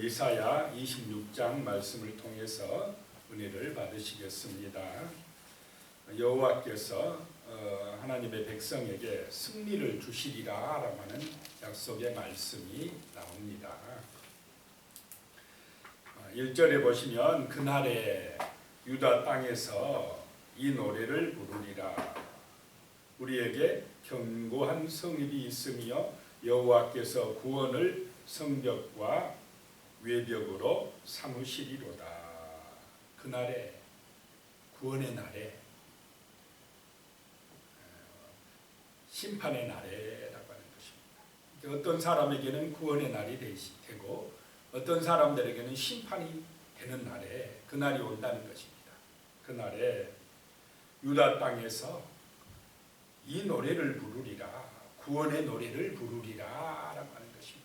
이사야 26장 말씀을 통해서 은혜를 받으시겠습니다. 여호와께서 하나님의 백성에게 승리를 주시리라 라고 하는 약속의 말씀이 나옵니다. 1절에 보시면 그날에 유다 땅에서 이 노래를 부르리라. 우리에게 견고한 성읍이 있으며 여호와께서 구원을 성벽과 외벽으로 삼으시리로다. 그날에, 구원의 날에, 심판의 날에라고 하는 것입니다. 어떤 사람에게는 구원의 날이 되고 어떤 사람들에게는 심판이 되는 날에, 그날이 온다는 것입니다. 그날에 유다 땅에서 이 노래를 부르리라, 구원의 노래를 부르리라 라고 하는 것입니다.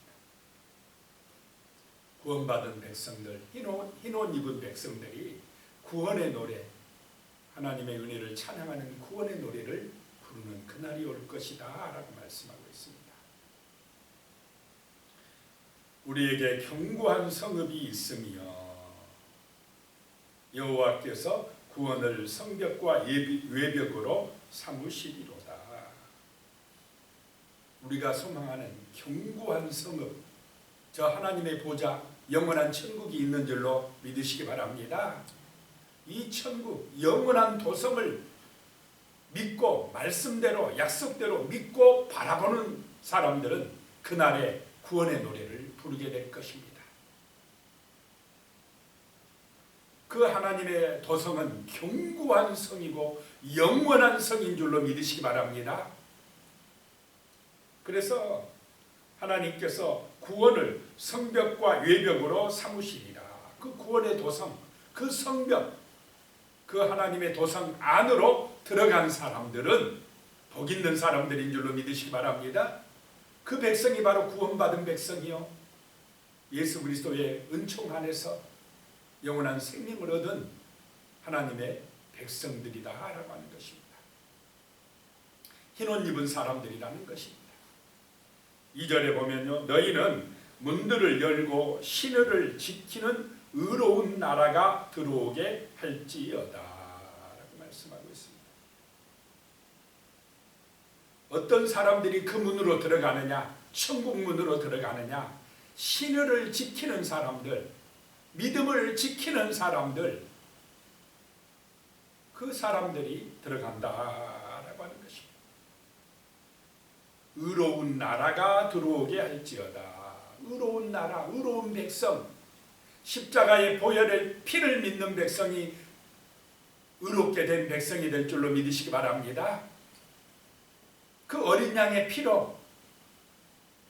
구원받은 백성들, 흰 옷 입은 백성들이 구원의 노래, 하나님의 은혜를 찬양하는 구원의 노래를 부르는 그날이 올 것이다 라고 말씀하고 있습니다. 우리에게 견고한 성읍이 있으며 여호와께서 구원을 성벽과 외벽으로 삼으시리로다. 우리가 소망하는 견고한 성읍, 저 하나님의 보좌, 영원한 천국이 있는 줄로 믿으시기 바랍니다. 이 천국, 영원한 도성을 믿고 말씀대로, 약속대로 믿고 바라보는 사람들은 그날에 구원의 노래를 부르게 될 것입니다. 그 하나님의 도성은 견고한 성이고 영원한 성인 줄로 믿으시기 바랍니다. 그래서 하나님께서 구원을 성벽과 외벽으로 삼으시리라. 그 구원의 도성, 그 성벽, 그 하나님의 도성 안으로 들어간 사람들은 복 있는 사람들인 줄로 믿으시기 바랍니다. 그 백성이 바로 구원받은 백성이요, 예수 그리스도의 은총 안에서 영원한 생명을 얻은 하나님의 백성들이다 라고 하는 것입니다. 흰옷 입은 사람들이라는 것입니다. 2절에 보면요, 너희는 문들을 열고 신을 지키는 의로운 나라가 들어오게 할지어다 라고 말씀하고 있습니다. 어떤 사람들이 그 문으로 들어가느냐, 천국 문으로 들어가느냐, 신을 지키는 사람들, 믿음을 지키는 사람들, 그 사람들이 들어간다라고 하는 것입니다. 의로운 나라가 들어오게 할지어다. 의로운 나라, 의로운 백성, 십자가의 보혈의 피를 믿는 백성이 의롭게 된 백성이 될 줄로 믿으시기 바랍니다. 그 어린 양의 피로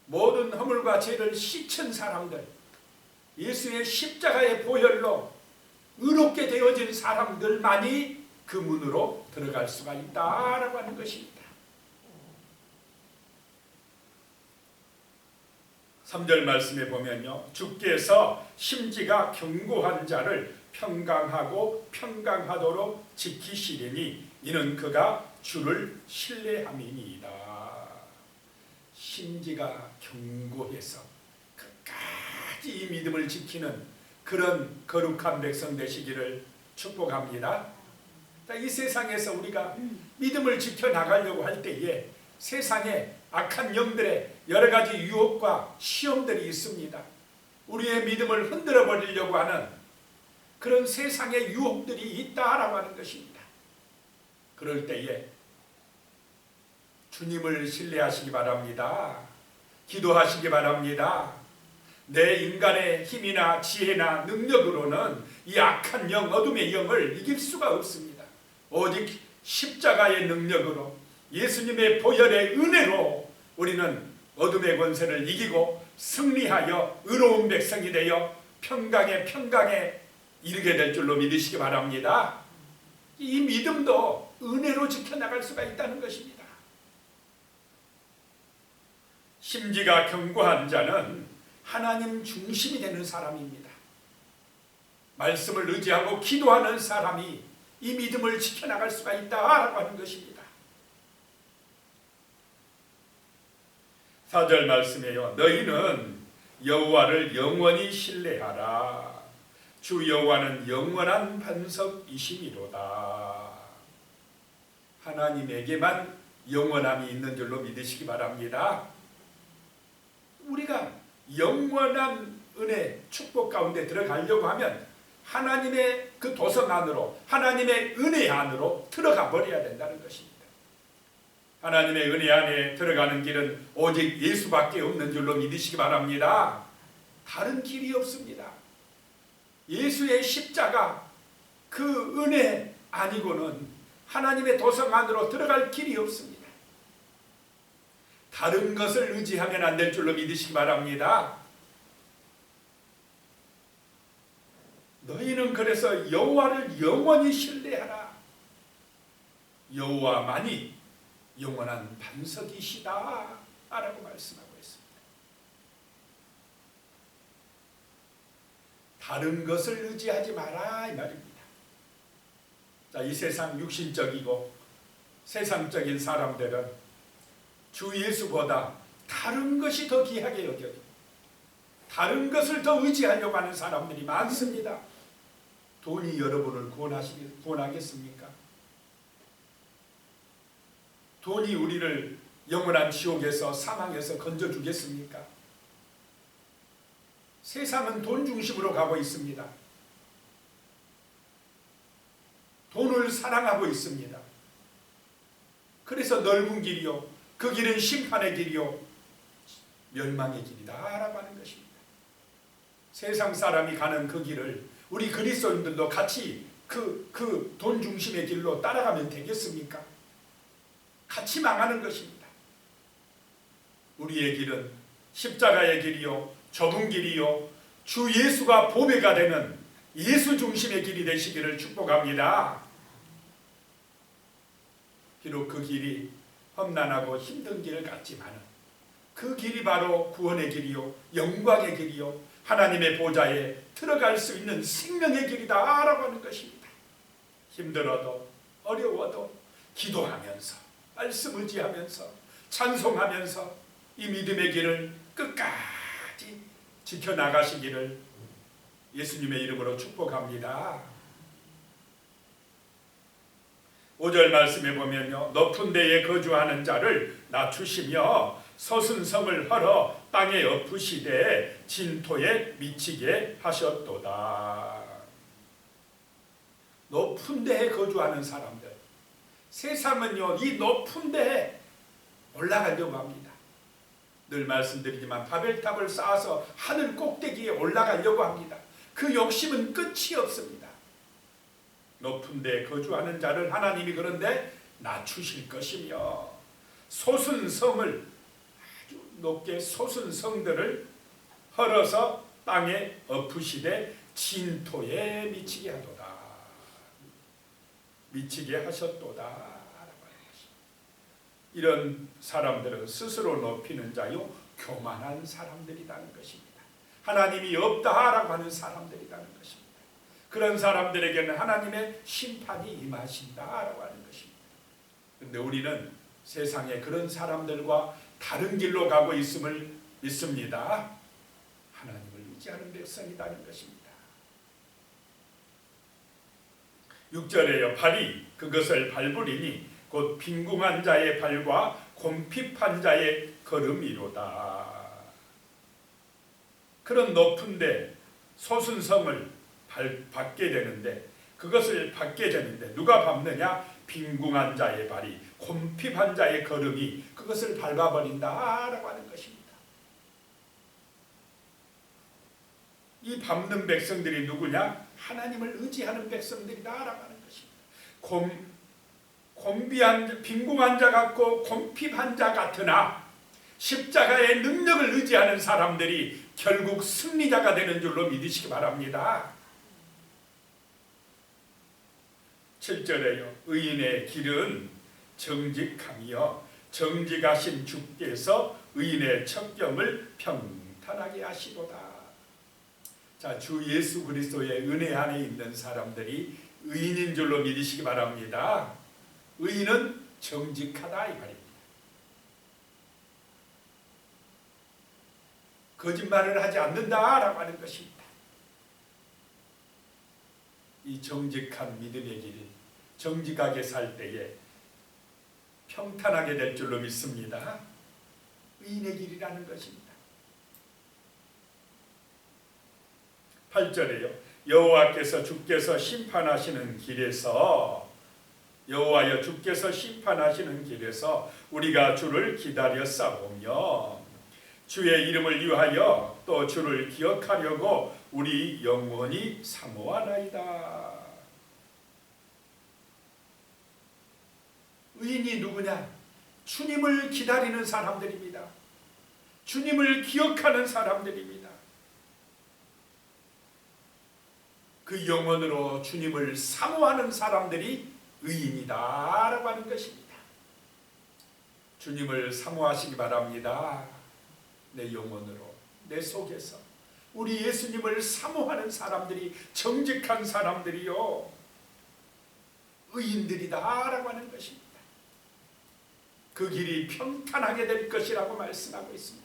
모든 허물과 죄를 씻은 사람들, 예수의 십자가의 보혈로 의롭게 되어진 사람들만이 그 문으로 들어갈 수가 있다라고 하는 것입니다. 3절 말씀에 보면요, 주께서 심지가 견고한 자를 평강하고 평강하도록 지키시리니 이는 그가 주를 신뢰함이니이다. 심지가 견고해서 끝까지 이 믿음을 지키는 그런 거룩한 백성 되시기를 축복합니다. 이 세상에서 우리가 믿음을 지켜나가려고 할 때에 세상에 악한 영들의 여러 가지 유혹과 시험들이 있습니다. 우리의 믿음을 흔들어 버리려고 하는 그런 세상의 유혹들이 있다라고 하는 것입니다. 그럴 때에 주님을 신뢰하시기 바랍니다. 기도하시기 바랍니다. 내 인간의 힘이나 지혜나 능력으로는 이 악한 영, 어둠의 영을 이길 수가 없습니다. 오직 십자가의 능력으로, 예수님의 보혈의 은혜로 우리는 어둠의 권세를 이기고 승리하여 의로운 백성이 되어 평강에 이르게 될 줄로 믿으시기 바랍니다. 이 믿음도 은혜로 지켜나갈 수가 있다는 것입니다. 심지가 견고한 자는 하나님 중심이 되는 사람입니다. 말씀을 의지하고 기도하는 사람이 이 믿음을 지켜나갈 수가 있다라고 하는 것입니다. 4절 말씀에요, 너희는 여호와를 영원히 신뢰하라. 주 여호와는 영원한 반석이시미로다. 하나님에게만 영원함이 있는 줄로 믿으시기 바랍니다. 우리가 영원한 은혜, 축복 가운데 들어가려고 하면 하나님의 그 도성 안으로, 하나님의 은혜 안으로 들어가 버려야 된다는 것입니다. 하나님의 은혜 안에 들어가는 길은 오직 예수밖에 없는 줄로 믿으시기 바랍니다. 다른 길이 없습니다. 예수의 십자가, 그 은혜 아니고는 하나님의 도성 안으로 들어갈 길이 없습니다. 다른 것을 의지하면 안 될 줄로 믿으시기 바랍니다. 너희는 그래서 여호와를 영원히 신뢰하라. 여호와만이 영원한 반석이시다 라고 말씀하고 있습니다. 다른 것을 의지하지 마라 이 말입니다. 자, 이 세상 육신적이고 세상적인 사람들은 주 예수보다 다른 것이 더 귀하게 여겨요. 다른 것을 더 의지하려고 하는 사람들이 많습니다. 돈이 여러분을 구원하겠습니까? 돈이 우리를 영원한 지옥에서, 사망에서 건져주겠습니까? 세상은 돈 중심으로 가고 있습니다. 돈을 사랑하고 있습니다. 그래서 넓은 길이요, 그 길은 심판의 길이요 멸망의 길이다 라고 하는 것입니다. 세상 사람이 가는 그 길을 우리 그리스도인들도 같이 그 돈 중심의 길로 따라가면 되겠습니까? 같이 망하는 것입니다. 우리의 길은 십자가의 길이요, 좁은 길이요, 주 예수가 보배가 되는 예수 중심의 길이 되시기를 축복합니다. 비록 그 길이 험난하고 힘든 길 같지만 그 길이 바로 구원의 길이요, 영광의 길이요, 하나님의 보좌에 들어갈 수 있는 생명의 길이다 라고 하는 것입니다. 힘들어도 어려워도 기도하면서, 말씀 의지하면서, 찬송하면서 이 믿음의 길을 끝까지 지켜나가시기를 예수님의 이름으로 축복합니다. 5절 말씀에 보면요, 높은 데에 거주하는 자를 낮추시며 솟은 성을 헐어 땅에 엎으시되 진토에 미치게 하셨도다. 높은 데에 거주하는 사람들, 세상은요 이 높은 데에 올라가려고 합니다. 늘 말씀드리지만 바벨탑을 쌓아서 하늘 꼭대기에 올라가려고 합니다. 그 욕심은 끝이 없습니다. 높은 데에 거주하는 자를 하나님이 그런데 낮추실 것이며 솟은 성을, 아주 높게 솟은 성들을 헐어서 땅에 엎으시되 진토에 미치게 하도다. 미치게 하셨도다. 이런 사람들은 스스로 높이는 자요 교만한 사람들이라는 것입니다. 하나님이 없다라고 하는 사람들이라는 것입니다. 그런 사람들에게는 하나님의 심판이 임하신다라고 하는 것입니다. 그런데 우리는 세상에 그런 사람들과 다른 길로 가고 있음을 믿습니다. 하나님을 의지하는 백성이라는 것입니다. 6절에요. 발이 그것을 밟으리니 곧 빈궁한 자의 발과 곰핍한 자의 걸음이로다. 그런 높은데 솟은 성을 밟게 되는데, 그것을 밟게 되는데 누가 밟느냐? 빈궁한 자의 발이, 곰핍한 자의 걸음이 그것을 밟아버린다라고 하는 것입니다. 이 밟는 백성들이 누구냐? 하나님을 의지하는 백성들이다라고 하는 것입니다. 빈궁한 자 같고 곰핍한 자 같으나 십자가의 능력을 의지하는 사람들이 결국 승리자가 되는 줄로 믿으시기 바랍니다. 7절에요. 의인의 길은 정직하며 정직하신 주께서 의인의 척경을 평탄하게 하시도다. 자, 주 예수 그리스도의 은혜 안에 있는 사람들이 의인인 줄로 믿으시기 바랍니다. 의인은 정직하다 이 말입니다. 거짓말을 하지 않는다라고 하는 것입니다. 이 정직한 믿음의 길, 정직하게 살 때에 평탄하게 될 줄로 믿습니다. 의인의 길이라는 것입니다. 8절에요. 여호와께서 주께서 심판하시는 길에서, 여호와여 주께서 심판하시는 길에서 우리가 주를 기다려 싸우며 주의 이름을 위하여 또 주를 기억하려고 우리 영원히 사모하나이다. 의인이 누구냐? 주님을 기다리는 사람들입니다. 주님을 기억하는 사람들입니다. 그 영혼으로 주님을 사모하는 사람들이 의인이다라고 하는 것입니다. 주님을 사모하시기 바랍니다. 내 영혼으로, 내 속에서 우리 예수님을 사모하는 사람들이, 정직한 사람들이요, 의인들이다라고 하는 것입니다. 그 길이 평탄하게 될 것이라고 말씀하고 있습니다.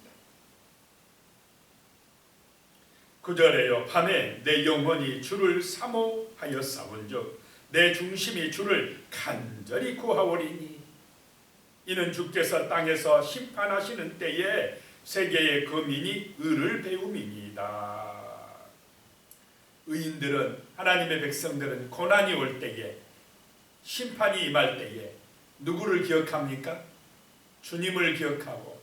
9절에요. 밤에 내 영혼이 주를 사모하였사온즉 내 중심이 주를 간절히 구하오리니 이는 주께서 땅에서 심판하시는 때에 세계의 거민이 의를 배움이니이다. 의인들은, 하나님의 백성들은 고난이 올 때에, 심판이 임할 때에 누구를 기억합니까? 주님을 기억하고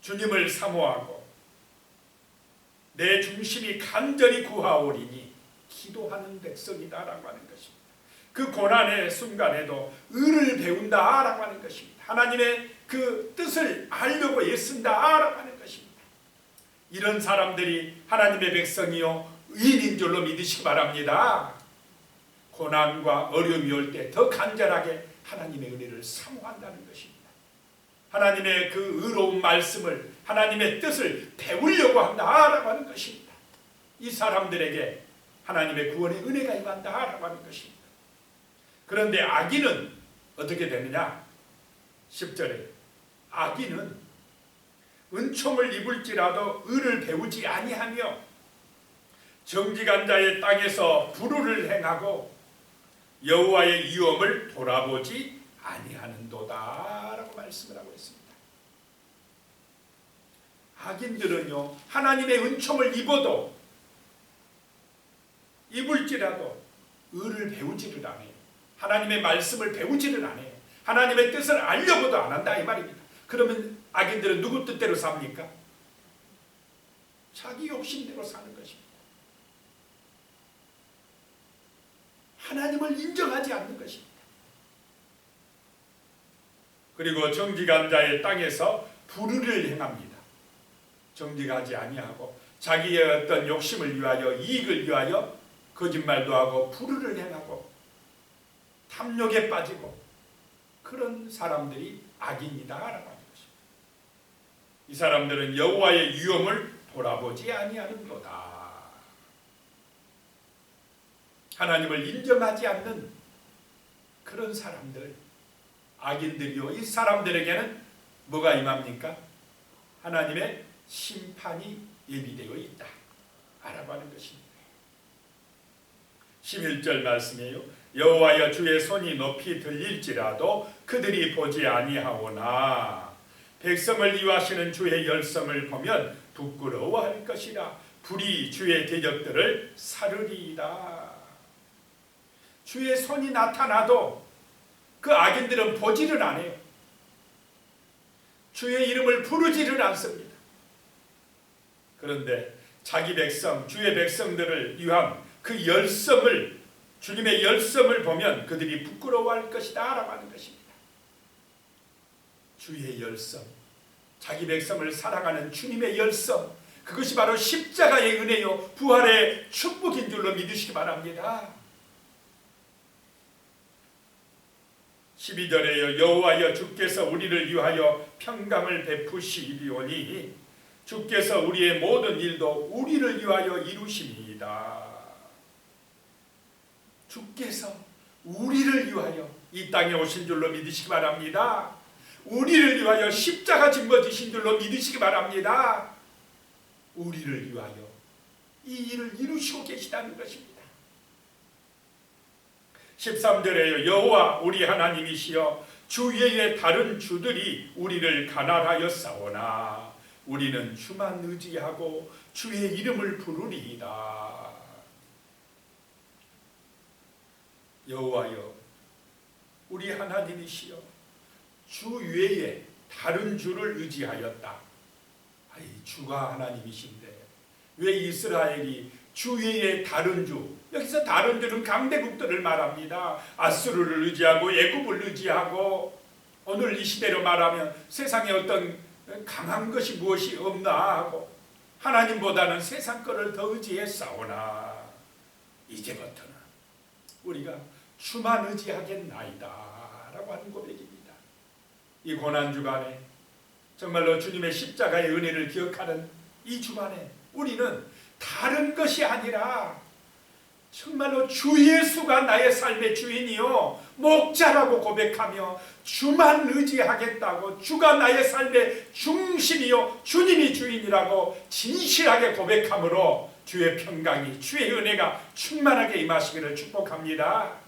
주님을 사모하고 내 중심이 간절히 구하오리니 기도하는 백성이다라고 하는 것입니다. 그 고난의 순간에도 의를 배운다라고 하는 것입니다. 하나님의 그 뜻을 알려고 애쓴다라고 하는 것입니다. 이런 사람들이 하나님의 백성이요 의인인 줄로 믿으시기 바랍니다. 고난과 어려움이 올 때 더 간절하게 하나님의 은혜를 사모한다는 것입니다. 하나님의 그 의로운 말씀을, 하나님의 뜻을 배우려고 한다라고 하는 것입니다. 이 사람들에게 하나님의 구원의 은혜가 임한다라고 하는 것입니다. 그런데 악인은 어떻게 되느냐? 10절에 악인은 은총을 입을지라도 의를 배우지 아니하며 정직한 자의 땅에서 불의를 행하고 여호와의 위엄을 돌아보지 아니하는도다라고 말씀을 하고 있습니다. 악인들은요 하나님의 은총을 입을지라도 의를 배우지를 않아요. 하나님의 말씀을 배우지를 않아요. 하나님의 뜻을 알려고도 안 한다 이 말입니다. 그러면 악인들은 누구 뜻대로 삽니까? 자기 욕심대로 사는 것입니다. 하나님을 인정하지 않는 것입니다. 그리고 정직한 자의 땅에서 불의를 행합니다. 정직하지 아니하고 자기의 어떤 욕심을 위하여, 이익을 위하여 거짓말도 하고 불의를 행하고 탐욕에 빠지고 그런 사람들이 악인이다라고 하는 것입니다. 이 사람들은 여호와의 위엄을 돌아보지 아니하는도다. 하나님을 인정하지 않는 그런 사람들, 악인들이요, 이 사람들에게는 뭐가 임합니까? 하나님의 심판이 예비되어 있다 라고 하는 것입니다. 11절 말씀이에요. 여호와여 주의 손이 높이 들릴지라도 그들이 보지 아니하오나 백성을 위하시는 주의 열성을 보면 부끄러워할 것이라. 불이 주의 대적들을 사르리이다. 주의 손이 나타나도 그 악인들은 보지를 않아요. 주의 이름을 부르지를 않습니다. 그런데 자기 백성, 주의 백성들을 위한 그 열성을, 주님의 열성을 보면 그들이 부끄러워할 것이다 라고 하는 것입니다. 주의 열성, 자기 백성을 사랑하는 주님의 열성, 그것이 바로 십자가의 은혜요 부활의 축복인 줄로 믿으시기 바랍니다. 12절에요. 여호와여 주께서 우리를 위하여 평강을 베푸시리오니 주께서 우리의 모든 일도 우리를 위하여 이루심이다. 주께서 우리를 위하여 이 땅에 오신 줄로 믿으시기 바랍니다. 우리를 위하여 십자가 짊어지신 줄로 믿으시기 바랍니다. 우리를 위하여 이 일을 이루시고 계시다는 것입니다. 13절에요. 여호와 우리 하나님이시여 주 외에 다른 주들이 우리를 가난하여 싸우나 우리는 주만 의지하고 주의 이름을 부르리이다. 여호와여 우리 하나님이시여 주 외에 다른 주를 의지하였다. 아이, 주가 하나님이신데 왜 이스라엘이 주 외에 다른 주, 여기서 다른 주는 강대국들을 말합니다. 아수르를 의지하고 애굽을 의지하고 오늘 이 시대로 말하면 세상에 어떤 강한 것이 무엇이 없나 하고 하나님보다는 세상 것을 더 의지해 싸우나 이제부터는 우리가 주만 의지하겠나이다 라고 하는 고백입니다. 이 고난주간에 정말로 주님의 십자가의 은혜를 기억하는 이 주간에 우리는 다른 것이 아니라 정말로 주 예수가 나의 삶의 주인이요 목자라고 고백하며 주만 의지하겠다고, 주가 나의 삶의 중심이요 주님이 주인이라고 진실하게 고백함으로 주의 평강이, 주의 은혜가 충만하게 임하시기를 축복합니다.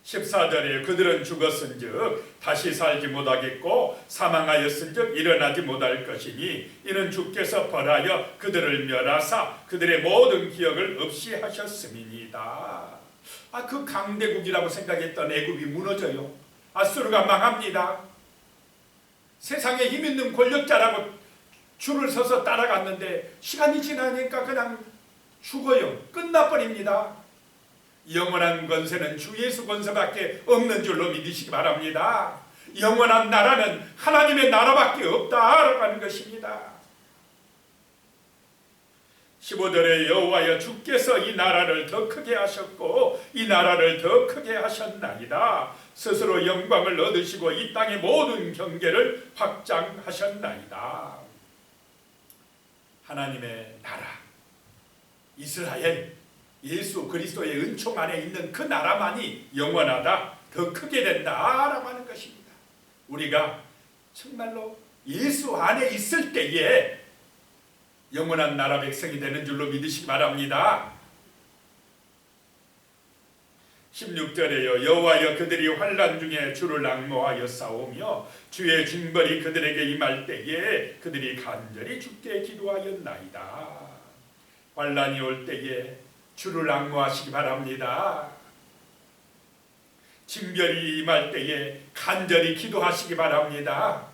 14절에 그들은 죽었은즉 다시 살지 못하겠고 사망하였은즉 일어나지 못할 것이니 이는 주께서 벌하여 그들을 멸하사 그들의 모든 기억을 없이 하셨음이니이다. 그 강대국이라고 생각했던 애굽이 무너져요. 아수르가 망합니다. 세상에 힘 있는 권력자라고 줄을 서서 따라갔는데 시간이 지나니까 그냥 죽어요. 끝나버립니다. 영원한 권세는 주 예수 권세밖에 없는 줄로 믿으시기 바랍니다. 영원한 나라는 하나님의 나라밖에 없다라고 하는 것입니다. 15절에 여호와여 주께서 이 나라를 더 크게 하셨고 이 나라를 더 크게 하셨나이다. 스스로 영광을 얻으시고 이 땅의 모든 경계를 확장하셨나이다. 하나님의 나라 이스라엘 예수 그리스도의 은총 안에 있는 그 나라만이 영원하다, 더 크게 된다라고 하는 것입니다. 우리가 정말로 예수 안에 있을 때에 영원한 나라 백성이 되는 줄로 믿으시기 바랍니다. 16절에요. 여호와여 그들이 환난 중에 주를 앙모하여 싸우며 주의 징벌이 그들에게 임할 때에 그들이 간절히 주께 기도하였나이다. 환난이 올 때에 주를 앙모하시기 바랍니다. 징벌이 임할 때에 간절히 기도하시기 바랍니다.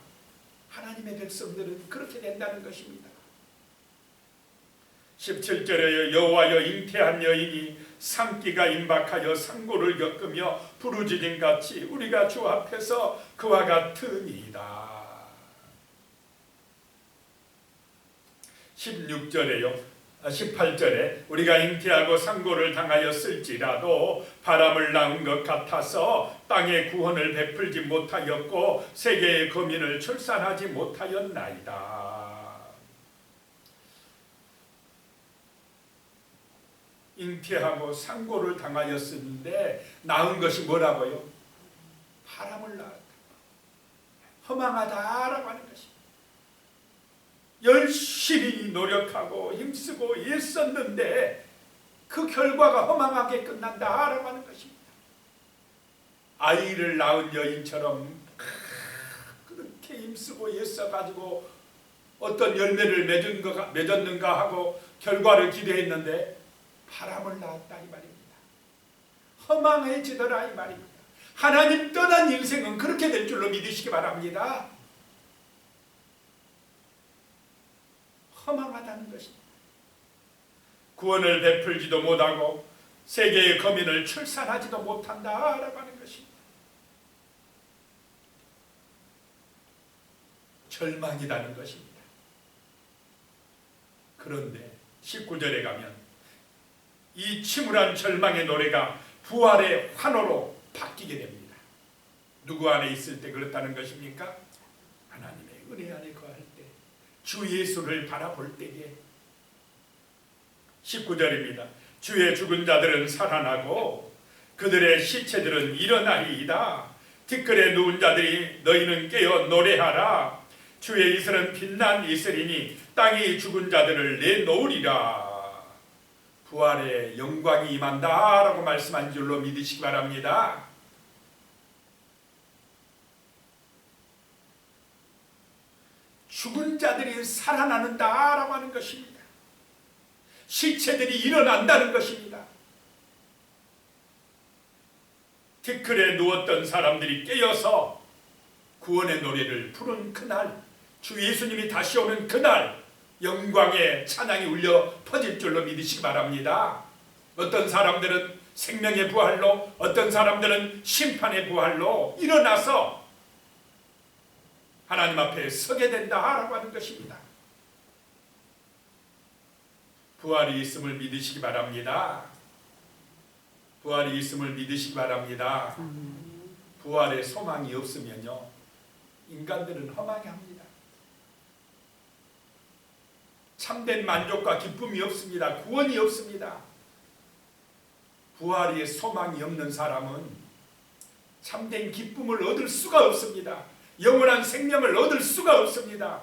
하나님의 백성들은 그렇게 된다는 것입니다. 17절에 여호와여 잉태한 여인이 상기가 임박하여 상고를 겪으며 부르짖음같이 우리가 주 앞에서 그와 같으니이다. 18절에 우리가 잉태하고 상고를 당하였을지라도 바람을 낳은 것 같아서 땅에 구원을 베풀지 못하였고 세계의 거민을 출산하지 못하였나이다. 잉태하고 상고를 당하였는데 낳은 것이 뭐라고요? 바람을 낳았다. 허망하다라고 하는 것입니다. 열심히 노력하고 힘쓰고 애썼는데 그 결과가 허망하게 끝난다라고 하는 것입니다. 아이를 낳은 여인처럼 그렇게 힘쓰고 애써가지고 어떤 열매를 맺었는가 하고 결과를 기대했는데 바람을 낳았다 이 말입니다. 허망해지더라 이 말입니다. 하나님 떠난 인생은 그렇게 될 줄로 믿으시기 바랍니다. 허망하다는 것입니다. 구원을 베풀지도 못하고 세계의 거민을 출산하지도 못한다라고 하는 것입니다. 절망이라는 것입니다. 그런데 19절에 가면 이 침울한 절망의 노래가 부활의 환호로 바뀌게 됩니다. 누구 안에 있을 때 그렇다는 것입니까? 하나님의 은혜 안에 거할 때, 주 예수를 바라볼 때에. 19절입니다. 주의 죽은 자들은 살아나고 그들의 시체들은 일어나리이다. 티끌에 누운 자들이 너희는 깨어 노래하라. 주의 이슬은 빛난 이슬이니 땅이 죽은 자들을 내놓으리라. 부활의 영광이 임한다 라고 말씀한 줄로 믿으시기 바랍니다. 죽은 자들이 살아나는다 라고 하는 것입니다. 시체들이 일어난다는 것입니다. 티끌에 누웠던 사람들이 깨어서 구원의 노래를 부른 그날, 주 예수님이 다시 오는 그날 영광의 찬양이 울려 퍼질 줄로 믿으시기 바랍니다. 어떤 사람들은 생명의 부활로, 어떤 사람들은 심판의 부활로 일어나서 하나님 앞에 서게 된다라고 하는 것입니다. 부활이 있음을 믿으시기 바랍니다. 부활이 있음을 믿으시기 바랍니다. 부활의 소망이 없으면요, 인간들은 허망해합니다. 참된 만족과 기쁨이 없습니다. 구원이 없습니다. 부활의 소망이 없는 사람은 참된 기쁨을 얻을 수가 없습니다. 영원한 생명을 얻을 수가 없습니다.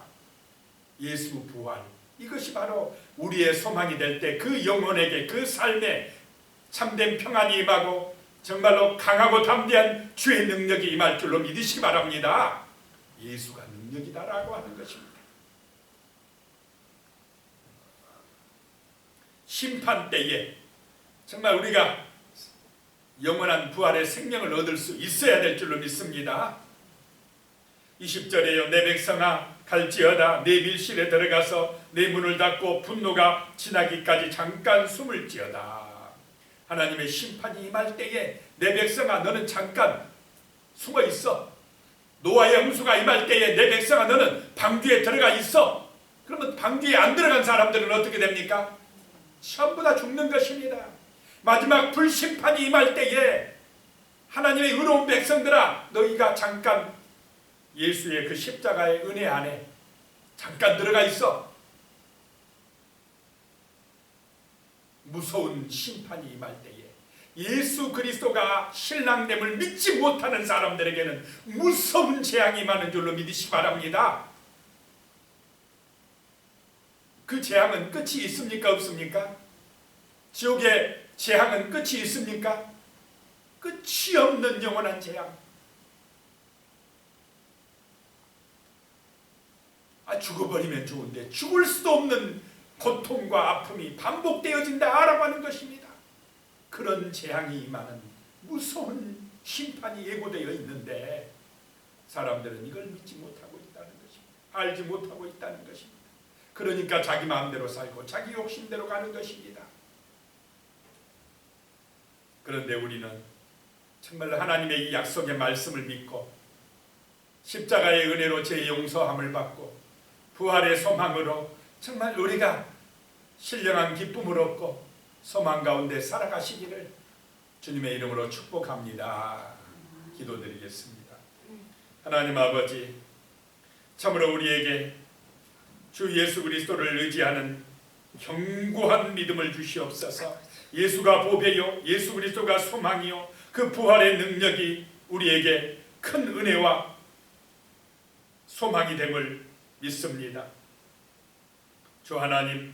예수 부활, 이것이 바로 우리의 소망이 될 때 그 영혼에게, 그 삶에 참된 평안이 임하고 정말로 강하고 담대한 주의 능력이 임할 줄로 믿으시기 바랍니다. 예수가 능력이다라고 하는 것입니다. 심판 때에 정말 우리가 영원한 부활의 생명을 얻을 수 있어야 될 줄로 믿습니다. 20절에요. 내 백성아 갈지어다 내 밀실에 들어가서 내 문을 닫고 분노가 지나기까지 잠깐 숨을 지어다. 하나님의 심판이 임할 때에 내 백성아 너는 잠깐 숨어 있어. 노아의 홍수가 임할 때에 내 백성아 너는 방주에 들어가 있어. 그러면 방주에 안 들어간 사람들은 어떻게 됩니까? 전부 다 죽는 것입니다. 마지막 불심판이 임할 때에 하나님의 의로운 백성들아 너희가 잠깐 예수의 그 십자가의 은혜 안에 잠깐 들어가 있어. 무서운 심판이 임할 때에 예수 그리스도가 신랑됨을 믿지 못하는 사람들에게는 무서운 재앙이 임하는 줄로 믿으시기 바랍니다. 그 재앙은 끝이 있습니까? 없습니까? 지옥의 재앙은 끝이 있습니까? 끝이 없는 영원한 재앙. 죽어버리면 좋은데 죽을 수도 없는 고통과 아픔이 반복되어진다라고 하는 것입니다. 그런 재앙이 임하는 무서운 심판이 예고되어 있는데 사람들은 이걸 믿지 못하고 있다는 것입니다. 알지 못하고 있다는 것입니다. 그러니까 자기 마음대로 살고 자기 욕심대로 가는 것입니다. 그런데 우리는 정말 하나님의 이 약속의 말씀을 믿고 십자가의 은혜로 죄 용서함을 받고 부활의 소망으로 정말 우리가 신령한 기쁨을 얻고 소망 가운데 살아가시기를 주님의 이름으로 축복합니다. 기도드리겠습니다. 하나님 아버지, 참으로 우리에게 주 예수 그리스도를 의지하는 견고한 믿음을 주시옵소서. 예수가 보배요 예수 그리스도가 소망이요 그 부활의 능력이 우리에게 큰 은혜와 소망이 됨을 믿습니다. 주 하나님,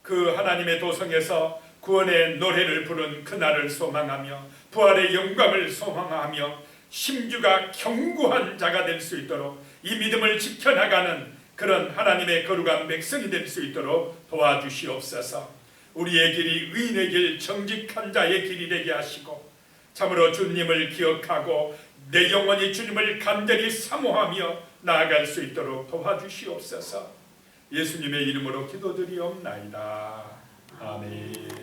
그 하나님의 도성에서 구원의 노래를 부른 그날을 소망하며 부활의 영광을 소망하며 심주가 견고한 자가 될 수 있도록 이 믿음을 지켜나가는 그런 하나님의 거룩한 백성이 될 수 있도록 도와주시옵소서. 우리의 길이 의인의 길, 정직한 자의 길이 되게 하시고 참으로 주님을 기억하고 내 영혼이 주님을 간절히 사모하며 나아갈 수 있도록 도와주시옵소서. 예수님의 이름으로 기도드리옵나이다. 아멘.